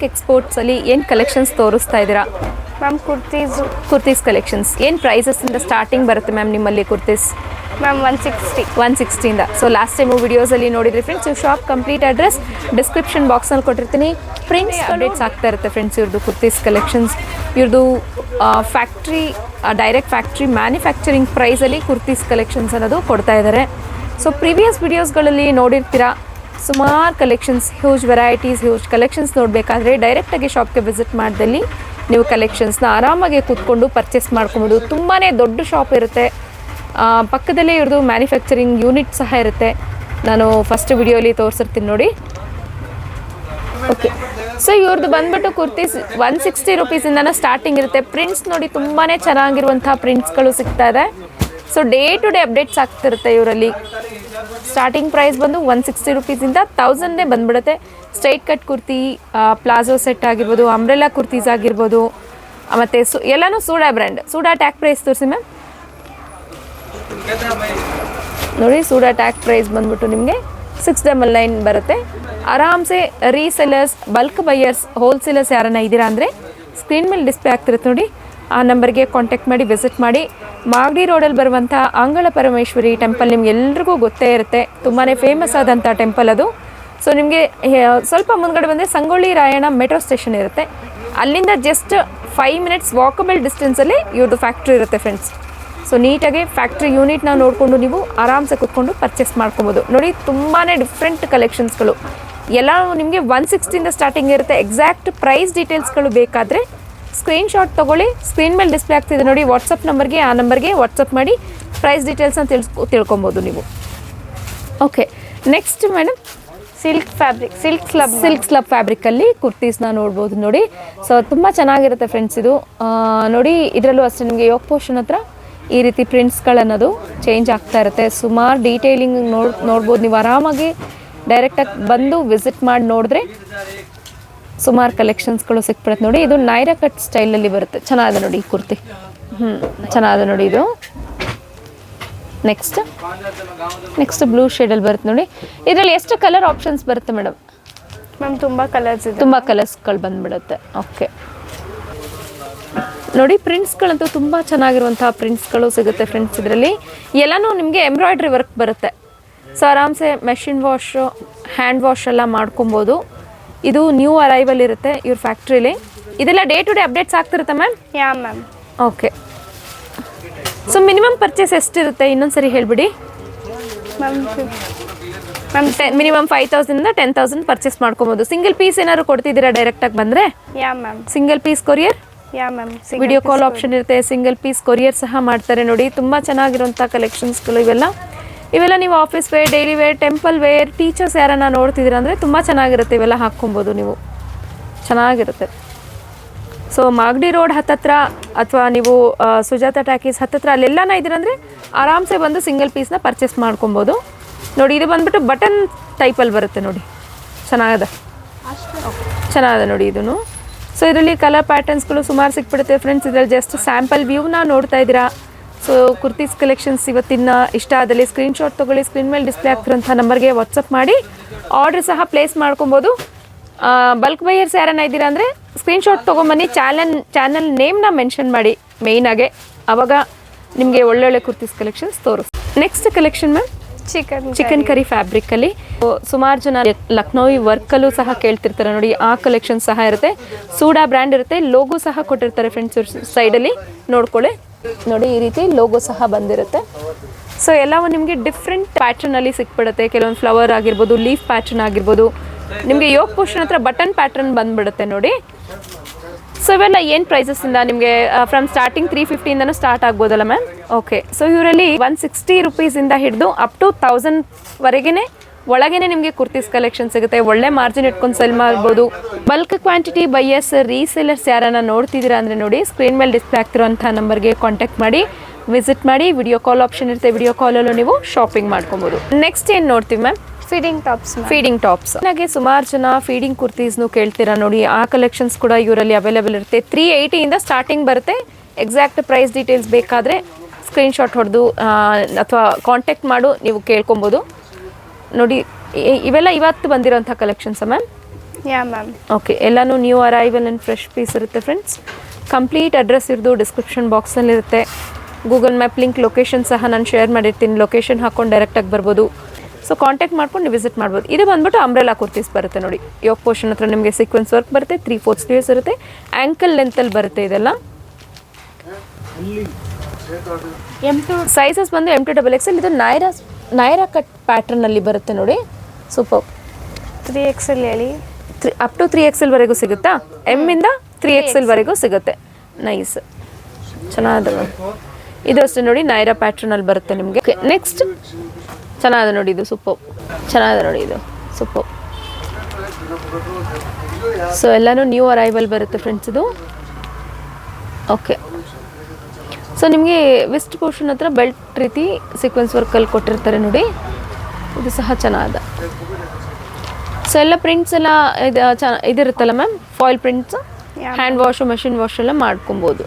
ಎಕ್ಸ್ಪೋರ್ಟ್ಸಲ್ಲಿ ಏನು ಕಲೆಕ್ಷನ್ಸ್ ತೋರಿಸ್ತಾ ಇದ್ದೀರಾ? ಮ್ಯಾಮ್ ಕುರ್ತೀಸ್ ಕಲೆಕ್ಷನ್ಸ್ ಏನು ಪ್ರೈಸಸ್ಸಿಂದ ಸ್ಟಾರ್ಟಿಂಗ್ ಬರುತ್ತೆ ಮ್ಯಾಮ್ ನಿಮ್ಮಲ್ಲಿ kurtis? Ma'am 160 so last time ವಿಡಿಯೋಸಲ್ಲಿ ನೋಡಿದ್ರಿ friends. Shop complete address description ಬಾಕ್ಸ್ನಲ್ಲಿ ಕೊಟ್ಟಿರ್ತೀನಿ. ಪ್ರಿಂಟ್ಸ್ ಅಪ್ಡೇಟ್ಸ್ ಆಗ್ತಾ ಇರುತ್ತೆ ಫ್ರೆಂಡ್ಸ್. ಇವ್ರದ್ದು ಕುರ್ತೀಸ್ ಕಲೆಕ್ಷನ್ಸ್, ಇವ್ರದ್ದು ಡೈರೆಕ್ಟ್ ಫ್ಯಾಕ್ಟ್ರಿ ಮ್ಯಾನುಫ್ಯಾಕ್ಚರಿಂಗ್ ಪ್ರೈಸಲ್ಲಿ ಕುರ್ತೀಸ್ ಕಲೆಕ್ಷನ್ಸ್ ಅನ್ನೋದು ಕೊಡ್ತಾ ಇದ್ದಾರೆ. ಸೊ ಪ್ರೀವಿಯಸ್ ವಿಡಿಯೋಸ್ಗಳಲ್ಲಿ ನೋಡಿರ್ತೀರಾ ಸುಮಾರು collections, huge varieties, huge collections ನೋಡಬೇಕಾದ್ರೆ ಡೈರೆಕ್ಟಾಗಿ ಶಾಪ್ಗೆ ವಿಸಿಟ್ ಮಾಡಿದಲ್ಲಿ ನೀವು ಕಲೆಕ್ಷನ್ಸ್ನ ಆರಾಮಾಗಿ ಕೂತ್ಕೊಂಡು ಪರ್ಚೇಸ್ ಮಾಡ್ಕೊಬೋದು. ತುಂಬಾ ದೊಡ್ಡ ಶಾಪ್ ಇರುತ್ತೆ. ಪಕ್ಕದಲ್ಲೇ ಇವ್ರದ್ದು ಮ್ಯಾನುಫ್ಯಾಕ್ಚರಿಂಗ್ ಯೂನಿಟ್ ಸಹ ಇರುತ್ತೆ. ನಾನು ಫಸ್ಟ್ ವಿಡಿಯೋಲಿ ತೋರಿಸಿರ್ತೀನಿ ನೋಡಿ. ಓಕೆ, ಸೊ ಇವ್ರದ್ದು ಬಂದ್ಬಿಟ್ಟು ಕುರ್ತೀಸ್ 160 ರುಪೀಸಿಂದನೇ ಸ್ಟಾರ್ಟಿಂಗ್ ಇರುತ್ತೆ. ಪ್ರಿಂಟ್ಸ್ ನೋಡಿ ತುಂಬಾ ಚೆನ್ನಾಗಿರುವಂಥ ಪ್ರಿಂಟ್ಸ್ಗಳು ಸಿಗ್ತಾ ಇದೆ. So day to day updates ಆಗ್ತಿರುತ್ತೆ ಇವರಲ್ಲಿ. ಸ್ಟಾರ್ಟಿಂಗ್ ಪ್ರೈಸ್ ಬಂದು 160 ರುಪೀಸಿಂದ 1000 ಬಂದ್ಬಿಡುತ್ತೆ. Straight cut kurti, palazzo set ಆಗಿರ್ಬೋದು, ಅಂಬ್ರೆಲಾ ಕುರ್ತೀಸ್ ಆಗಿರ್ಬೋದು, ಮತ್ತು ಎಲ್ಲನೂ Sooda brand. Sooda tag price ತೋರಿಸಿ ಮ್ಯಾಮ್. ನೋಡಿ, ಸೂಡಾ ಟ್ಯಾಗ್ ಪ್ರೈಸ್ ಬಂದ್ಬಿಟ್ಟು ನಿಮಗೆ 699 ಬರುತ್ತೆ. ಆರಾಮ್ಸೆ ರೀಸೆಲ್ಲರ್ಸ್, ಬಲ್ಕ್ ಬೈಯರ್ಸ್, ಹೋಲ್ಸೇಲರ್ಸ್ ಯಾರನ್ನ ಇದ್ದೀರಾ ಅಂದರೆ ಸ್ಕ್ರೀನ್ ಮೇಲೆ ಡಿಸ್ಪ್ಲೇ ಆಗ್ತಿರುತ್ತೆ ನೋಡಿ, ಆ ನಂಬರ್ಗೆ ಕಾಂಟ್ಯಾಕ್ಟ್ ಮಾಡಿ ವಿಸಿಟ್ ಮಾಡಿ. ಮಾಗಡಿ ರೋಡಲ್ಲಿ ಬರುವಂಥ ಅಂಗಳ ಪರಮೇಶ್ವರಿ ಟೆಂಪಲ್ ನಿಮ್ಗೆ ಎಲ್ರಿಗೂ ಗೊತ್ತೇ ಇರುತ್ತೆ. ತುಂಬಾ ಫೇಮಸ್ ಆದಂಥ ಟೆಂಪಲ್ ಅದು. ಸೊ ನಿಮಗೆ ಸ್ವಲ್ಪ ಮುಂದ್ಗಡೆ ಬಂದರೆ ಸಂಗೊಳ್ಳಿ ರಾಯಣ್ಣ ಮೆಟ್ರೋ ಸ್ಟೇಷನ್ ಇರುತ್ತೆ. ಅಲ್ಲಿಂದ ಜಸ್ಟ್ 5 ಮಿನಿಟ್ಸ್ ವಾಕಬಲ್ ಡಿಸ್ಟೆನ್ಸಲ್ಲಿ ಇವ್ರದ್ದು ಫ್ಯಾಕ್ಟ್ರಿ ಇರುತ್ತೆ ಫ್ರೆಂಡ್ಸ್. ಸೊ ನೀಟಾಗಿ ಫ್ಯಾಕ್ಟ್ರಿ ಯೂನಿಟ್ನ ನೋಡಿಕೊಂಡು ನೀವು ಆರಾಮ್ಸೆ ಕೂತ್ಕೊಂಡು ಪರ್ಚೇಸ್ ಮಾಡ್ಕೊಬೋದು. ನೋಡಿ, ತುಂಬಾ ಡಿಫ್ರೆಂಟ್ ಕಲೆಕ್ಷನ್ಸ್ಗಳು ಎಲ್ಲ ನಿಮಗೆ 160ಇಂದ ಸ್ಟಾರ್ಟಿಂಗ್ ಇರುತ್ತೆ. ಎಕ್ಸಾಕ್ಟ್ ಪ್ರೈಸ್ ಡೀಟೇಲ್ಸ್ಗಳು ಬೇಕಾದರೆ ಸ್ಕ್ರೀನ್ಶಾಟ್ ತೊಗೊಳ್ಳಿ. ಸ್ಕ್ರೀನ್ ಮೇಲೆ ಡಿಸ್ಪ್ಲೇ ಆಗ್ತಿದೆ ನೋಡಿ, ವಾಟ್ಸಪ್ ನಂಬರ್ಗೆ, ಆ ನಂಬರ್ಗೆ ವಾಟ್ಸಪ್ ಮಾಡಿ ಪ್ರೈಸ್ ಡೀಟೇಲ್ಸ್ನ ತಿಳ್ಕೊಬೋದು ನೀವು. Okay, next madam silk slub ಫ್ಯಾಬ್ರಿಕಲ್ಲಿ ಕುರ್ತೀಸ್ನ ನೋಡ್ಬೋದು ನೋಡಿ. ಸೊ ತುಂಬ ಚೆನ್ನಾಗಿರುತ್ತೆ ಫ್ರೆಂಡ್ಸ್ ಇದು. ನೋಡಿ, ಇದರಲ್ಲೂ ಅಷ್ಟೇ ನಿಮಗೆ ಯೋಗ್ ಪೋರ್ಷನ್ ಹತ್ರ ಈ ರೀತಿ ಪ್ರಿಂಟ್ಸ್ಗಳನ್ನೋದು ಚೇಂಜ್ ಆಗ್ತಾ ಇರುತ್ತೆ. ಸುಮಾರು ಡೀಟೇಲಿಂಗ್ ನೋಡ್ಬೋದು ನೀವು. ಆರಾಮಾಗಿ ಡೈರೆಕ್ಟಾಗಿ ಬಂದು ವಿಸಿಟ್ ಮಾಡಿ ನೋಡಿದ್ರೆ ಸುಮಾರು ಕಲೆಕ್ಷನ್ಸ್ಗಳು ಸಿಕ್ಬಿಡುತ್ತೆ ನೋಡಿ. ಇದು ನೈರಾ ಕಟ್ ಸ್ಟೈಲಲ್ಲಿ ಬರುತ್ತೆ. ಚೆನ್ನಾಗಿದೆ ನೋಡಿ ಈ ಕುರ್ತಿ. ಚೆನ್ನಾಗಿದೆ ನೋಡಿ ಇದು. ನೆಕ್ಸ್ಟ್ ಬ್ಲೂ ಶೇಡಲ್ಲಿ ಬರುತ್ತೆ ನೋಡಿ. ಇದರಲ್ಲಿ ಎಷ್ಟು ಕಲರ್ ಆಪ್ಷನ್ಸ್ ಬರುತ್ತೆ ಮೇಡಮ್? ಮ್ಯಾಮ್ ತುಂಬ ಕಲರ್ಸ್ಗಳು ಬಂದ್ಬಿಡುತ್ತೆ. ಓಕೆ, ನೋಡಿ, ಪ್ರಿಂಟ್ಸ್ಗಳಂತೂ ತುಂಬ ಚೆನ್ನಾಗಿರುವಂಥ ಪ್ರಿಂಟ್ಸ್ಗಳು ಸಿಗುತ್ತೆ ಫ್ರೆಂಡ್ಸ್. ಇದರಲ್ಲಿ ಎಲ್ಲನೂ ನಿಮಗೆ ಎಂಬ್ರಾಯ್ಡ್ರಿ ವರ್ಕ್ ಬರುತ್ತೆ. ಸೊ ಆರಾಮ್ಸೆ ಮೆಷಿನ್ ವಾಶು, ಹ್ಯಾಂಡ್ ವಾಶ್ ಎಲ್ಲ ಮಾಡ್ಕೊಬೋದು. ಇದು ನ್ಯೂ ಅರೈವಲ್ ಇರುತ್ತೆ ಇವ್ರ ಫ್ಯಾಕ್ಟ್ರಿಲಿ. ಇದೆಲ್ಲ ಡೇ ಟು ಡೇ ಅಪ್ಡೇಟ್ಸ್ ಆಗ್ತಿರುತ್ತೆ ಮ್ಯಾಮ್? ಯಾ ma'am. Okay, so minimum purchase ಎಷ್ಟಿರುತ್ತೆ ಇನ್ನೊಂದು ಸರಿ ಹೇಳಿಬಿಡಿ ಮ್ಯಾಮ್. ಮಿನಿಮಮ್ 5000ಇಂದ 10,000 ಪರ್ಚೇಸ್ ಮಾಡ್ಕೊಬೋದು. ಸಿಂಗಲ್ ಪೀಸ್ ಏನಾದ್ರು ಕೊಡ್ತಿದ್ದೀರಾ ಡೈರೆಕ್ಟಾಗಿ ಬಂದರೆ? Yeah ma'am. Single piece courier? Yeah ma'am. Video call option ಇರುತ್ತೆ. ಸಿಂಗಲ್ ಪೀಸ್ ಕೊರಿಯರ್ ಸಹ ಮಾಡ್ತಾರೆ ನೋಡಿ. ತುಂಬ ಚೆನ್ನಾಗಿರುವಂಥ ಕಲೆಕ್ಷನ್ಸ್ಗಳು ಇವೆಲ್ಲ ನೀವು office wear, daily wear, temple wear, teachers ಯಾರನ್ನ ನೋಡ್ತಿದ್ದೀರಾ ಅಂದರೆ ತುಂಬ ಚೆನ್ನಾಗಿರುತ್ತೆ. ಇವೆಲ್ಲ ಹಾಕ್ಕೊಬೋದು ನೀವು, ಚೆನ್ನಾಗಿರುತ್ತೆ. ಸೊ ಮಾಗಡಿ ರೋಡ್ ಹತ್ತತ್ರ ಅಥವಾ ನೀವು ಸುಜಾತ ಟಾಕೀಸ್ ಹತ್ತತ್ರ ಅಲ್ಲೆಲ್ಲನ ಇದ್ದೀರಂದರೆ ಆರಾಮ್ಸೆ ಬಂದು ಸಿಂಗಲ್ ಪೀಸ್ನ ಪರ್ಚೇಸ್ ಮಾಡ್ಕೊಬೋದು ನೋಡಿ. ಇದು ಬಂದುಬಿಟ್ಟು ಬಟನ್ ಟೈಪಲ್ಲಿ ಬರುತ್ತೆ ನೋಡಿ, ಚೆನ್ನಾಗಿದೆ ನೋಡಿ ಇದೂ. ಸೊ ಇದರಲ್ಲಿ ಕಲರ್ ಪ್ಯಾಟರ್ನ್ಸ್ಗಳು ಸುಮಾರು ಸಿಕ್ಬಿಡುತ್ತೆ ಫ್ರೆಂಡ್ಸ್. ಇದರಲ್ಲಿ ಜಸ್ಟ್ ಸ್ಯಾಂಪಲ್ ವ್ಯೂನ ನೋಡ್ತಾ ಇದ್ದೀರಾ. ಸೊ ಕುರ್ತೀಸ್ ಕಲೆಕ್ಷನ್ಸ್ ಇವತ್ತಿನ ಇಷ್ಟ ಆದಲ್ಲಿ ಸ್ಕ್ರೀನ್ಶಾಟ್ ತೊಗೊಳ್ಳಿ. ಸ್ಕ್ರೀನ್ ಮೇಲೆ ಡಿಸ್ಪ್ಲೇ ಆಗ್ತಿರೋಂಥ ನಂಬರ್ಗೆ ವಾಟ್ಸಪ್ ಮಾಡಿ ಆರ್ಡ್ರ್ ಸಹ ಪ್ಲೇಸ್ ಮಾಡ್ಕೊಬೋದು. ಬಲ್ಕ್ ಬೈಯರ್ಸ್ ಯಾರನ್ನ ಇದ್ದೀರಾ ಅಂದರೆ ಸ್ಕ್ರೀನ್ಶಾಟ್ ತೊಗೊಂಬನ್ನಿ. ಚಾನಲ್ ನೇಮ್ನ ಮೆನ್ಷನ್ ಮಾಡಿ ಮೇಯ್ನಾಗೆ, ಆವಾಗ ನಿಮಗೆ ಒಳ್ಳೊಳ್ಳೆ ಕುರ್ತೀಸ್ ಕಲೆಕ್ಷನ್ಸ್ ತೋರಿಸ್. Next collection ma'am, chikankari ಫ್ಯಾಬ್ರಿಕಲ್ಲಿ ಸುಮಾರು ಜನ ಲಕ್ನೋವಿ ವರ್ಕಲ್ಲೂ ಸಹ ಕೇಳ್ತಿರ್ತಾರೆ ನೋಡಿ. ಆ ಕಲೆಕ್ಷನ್ ಸಹ ಇರುತ್ತೆ. ಸೂಡಾ ಬ್ರ್ಯಾಂಡ್ ಇರುತ್ತೆ. ಲೋಗೋ ಸಹ ಕೊಟ್ಟಿರ್ತಾರೆ ಫ್ರೆಂಡ್ಸ್. ಸೈಡಲ್ಲಿ ನೋಡ್ಕೊಳ್ಳಿ ನೋಡಿ, ಈ ರೀತಿ ಲೋಗೋ ಸಹ ಬಂದಿರುತ್ತೆ. ಸೊ ಎಲ್ಲವೂ ನಿಮಗೆ ಡಿಫ್ರೆಂಟ್ ಪ್ಯಾಟ್ರನಲ್ಲಿ ಸಿಕ್ಬಿಡುತ್ತೆ. ಕೆಲವೊಂದು ಫ್ಲವರ್ ಆಗಿರ್ಬೋದು, ಲೀಫ್ ಪ್ಯಾಟ್ರನ್ ಆಗಿರ್ಬೋದು, ನಿಮಗೆ ಯೋಗ್ ಪೋರ್ಷನ್ ಹತ್ರ ಬಟನ್ ಪ್ಯಾಟ್ರನ್ ಬಂದ್ಬಿಡುತ್ತೆ ನೋಡಿ. ಸೊ ಇವೆಲ್ಲ ಏನು ಪ್ರೈಸಸ್ಸಿಂದ ನಿಮಗೆ ಫ್ರಮ್ ಸ್ಟಾರ್ಟಿಂಗ್ 350ಇಂದನೂ ಸ್ಟಾರ್ಟ್ ಆಗ್ಬೋದಲ್ಲ ಮ್ಯಾಮ್? ಓಕೆ, ಸೊ ಇವರಲ್ಲಿ 160 ರುಪೀಸಿಂದ ಹಿಡಿದು ಅಪ್ ಟು 1000ವರೆಗೇ ಒಳಗೇನೆ ನಿಮಗೆ ಕುರ್ತೀಸ್ ಕಲೆಕ್ಷನ್ ಸಿಗುತ್ತೆ. ಒಳ್ಳೆ ಮಾರ್ಜಿನ್ ಇಟ್ಕೊಂಡು ಸೆಲ್ ಮಾಡ್ಬೋದು. ಬಲ್ಕ್ ಕ್ವಾಂಟಿಟಿ ಬೈಯರ್ಸ್, ರೀಸೇಲರ್ಸ್ ಯಾರನ್ನ ನೋಡ್ತಿದ್ದೀರಾ ಅಂದರೆ ನೋಡಿ, ಸ್ಕ್ರೀನ್ ಮೇಲೆ ಡಿಸ್ಪ್ಲೇ ಆಗ್ತಿರೋಂಥ ನಂಬರ್ಗೆ ಕಾಂಟ್ಯಾಕ್ಟ್ ಮಾಡಿ ವಿಸಿಟ್ ಮಾಡಿ. ವಿಡಿಯೋ ಕಾಲ್ ಆಪ್ಷನ್ ಇರುತ್ತೆ. ವಿಡಿಯೋ ಕಾಲಲ್ಲೂ ನೀವು ಶಾಪಿಂಗ್ ಮಾಡ್ಕೊಬೋದು. ನೆಕ್ಸ್ಟ್ ಏನು ನೋಡ್ತೀವಿ ಮ್ಯಾಮ್? Feeding tops. ಹಾಗೆ ಸುಮಾರು ಜನ ಫೀಡಿಂಗ್ ಕುರ್ತೀಸ್ನು ಕೇಳ್ತೀರಾ ನೋಡಿ. ಆ ಕಲೆಕ್ಷನ್ಸ್ ಕೂಡ ಇವರಲ್ಲಿ ಅವೈಲೇಬಲ್ ಇರುತ್ತೆ. 380ಇಂದ ಸ್ಟಾರ್ಟಿಂಗ್ ಬರುತ್ತೆ. ಎಕ್ಸಾಕ್ಟ್ ಪ್ರೈಸ್ ಡೀಟೇಲ್ಸ್ ಬೇಕಾದರೆ ಸ್ಕ್ರೀನ್ಶಾಟ್ ಹೊಡೆದು ಅಥವಾ ಕಾಂಟ್ಯಾಕ್ಟ್ ಮಾಡು ನೀವು ಕೇಳ್ಕೊಬೋದು ನೋಡಿ. ಇವೆಲ್ಲ ಇವತ್ತು ಬಂದಿರೋಂಥ ಕಲೆಕ್ಷನ್ಸ್ ಮ್ಯಾಮ್? ಯಾ ಮ್ಯಾಮ್. ಓಕೆ, ಎಲ್ಲನೂ new arrival and fresh piece ಇರುತ್ತೆ ಫ್ರೆಂಡ್ಸ್. ಕಂಪ್ಲೀಟ್ ಅಡ್ರೆಸ್ ಇರೋದು ಡಿಸ್ಕ್ರಿಪ್ಷನ್ ಬಾಕ್ಸಲ್ಲಿರುತ್ತೆ. ಗೂಗಲ್ ಮ್ಯಾಪ್ ಲಿಂಕ್ ಲೊಕೇಶನ್ ಸಹ ನಾನು ಶೇರ್ ಮಾಡಿರ್ತೀನಿ. ಲೊಕೇಶನ್ ಹಾಕ್ಕೊಂಡು ಡೈರೆಕ್ಟಾಗಿ ಬರ್ಬೋದು. ಸೊ ಕಾಂಟ್ಯಾಕ್ಟ್ ಮಾಡ್ಕೊಂಡು ವಿಸಿಟ್ ಮಾಡ್ಬೋದು. ಇದು ಬಂದ್ಬಿಟ್ಟು ಅಂಬ್ರೆಲಾ ಕುರ್ತೀಸ್ ಬರುತ್ತೆ ನೋಡಿ. ಯೋಗ್ ಪೋರ್ಷನ್ ಹತ್ರ ನಿಮಗೆ ಸೀಕ್ವೆನ್ಸ್ ವರ್ಕ್ ಬರುತ್ತೆ. 3/4 ಸ್ಲೀವ್ಸ್ ಇರುತ್ತೆ. ಆ್ಯಂಕಲ್ ಲೆಂತಲ್ಲಿ ಬರುತ್ತೆ ಇದೆಲ್ಲ. ಸೈಜಸ್ ಬಂದು M2XXL. ಇದು ನೈರಾ ಕಟ್ ಪ್ಯಾಟ್ರನಲ್ಲಿ ಬರುತ್ತೆ ನೋಡಿ. ಸೂಪರ್. 3XL ಹೇಳಿ. ಅಪ್ ಟು 3XL ವರೆಗೂ ಸಿಗುತ್ತಾ? ಎಮ್ಮಿಂದ 3XL ವರೆಗೂ ಸಿಗುತ್ತೆ. ನೈಸ್, ಚೆನ್ನಾಗಿದೆ. ಇದು ಅಷ್ಟೇ ನೋಡಿ, ನೈರಾ ಪ್ಯಾಟ್ರನಲ್ಲಿ ಬರುತ್ತೆ ನಿಮಗೆ. ನೆಕ್ಸ್ಟ್ ಚೆನ್ನಾಗಿದೆ ನೋಡಿ, ಇದು ಸೂಪರ್ ಚೆನ್ನಾಗಿದೆ ನೋಡಿ, ಇದು ಸೂಪರ್. ಸೊ ಎಲ್ಲನೂ ನ್ಯೂ ಅರೈವಲ್ ಬರುತ್ತೆ ಫ್ರೆಂಡ್ಸ್ ಇದು. ಓಕೆ, ಸೊ ನಿಮಗೆ ವೆಸ್ಟ್ ಪೋರ್ಷನ್ ಹತ್ರ ಬೆಲ್ಟ್ ರೀತಿ ಸೀಕ್ವೆನ್ಸ್ ವರ್ಕಲ್ಲಿ ಕೊಟ್ಟಿರ್ತಾರೆ ನೋಡಿ. ಇದು ಸಹ ಚೆನ್ನಾಗಿದೆ. ಸೊ ಎಲ್ಲ ಪ್ರಿಂಟ್ಸ್ ಎಲ್ಲ ಇದಿರುತ್ತಲ್ಲ ma'am, foil prints. Hand wash, machine wash ಎಲ್ಲ ಮಾಡ್ಕೊಬೋದು.